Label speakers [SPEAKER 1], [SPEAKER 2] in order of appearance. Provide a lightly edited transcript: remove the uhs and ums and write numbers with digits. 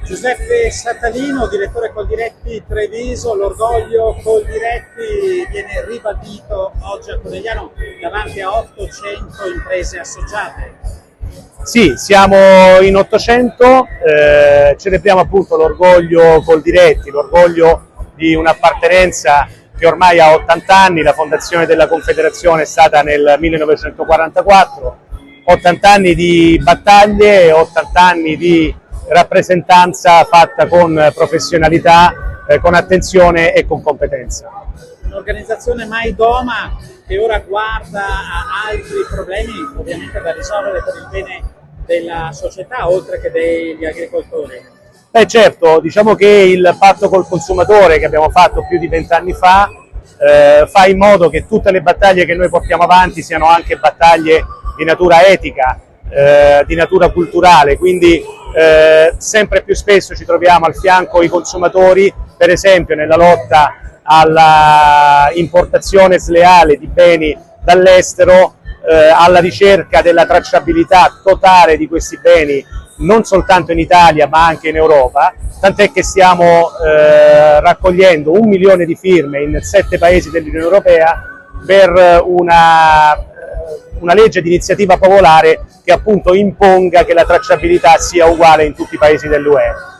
[SPEAKER 1] Giuseppe Satalino, direttore Coldiretti Treviso. L'orgoglio Coldiretti viene ribadito oggi a Conegliano davanti a 800 imprese associate.
[SPEAKER 2] Sì, siamo in 800, celebriamo appunto l'orgoglio Coldiretti, l'orgoglio di un'appartenenza che ormai ha 80 anni. La fondazione della Confederazione è stata nel 1944, 80 anni di battaglie, 80 anni di rappresentanza fatta con professionalità, con attenzione e con competenza.
[SPEAKER 1] Un'organizzazione mai doma che ora guarda a altri problemi ovviamente da risolvere per il bene della società oltre che degli agricoltori.
[SPEAKER 2] Beh certo, diciamo che il patto col consumatore che abbiamo fatto più di 20 anni fa fa in modo che tutte le battaglie che noi portiamo avanti siano anche battaglie di natura etica, di natura culturale, quindi sempre più spesso ci troviamo al fianco i consumatori, per esempio nella lotta alla importazione sleale di beni dall'estero, alla ricerca della tracciabilità totale di questi beni non soltanto in Italia ma anche in Europa, tant'è che stiamo raccogliendo 1 milione di firme in 7 paesi dell'Unione Europea per una legge di iniziativa popolare che appunto imponga che la tracciabilità sia uguale in tutti i paesi dell'UE.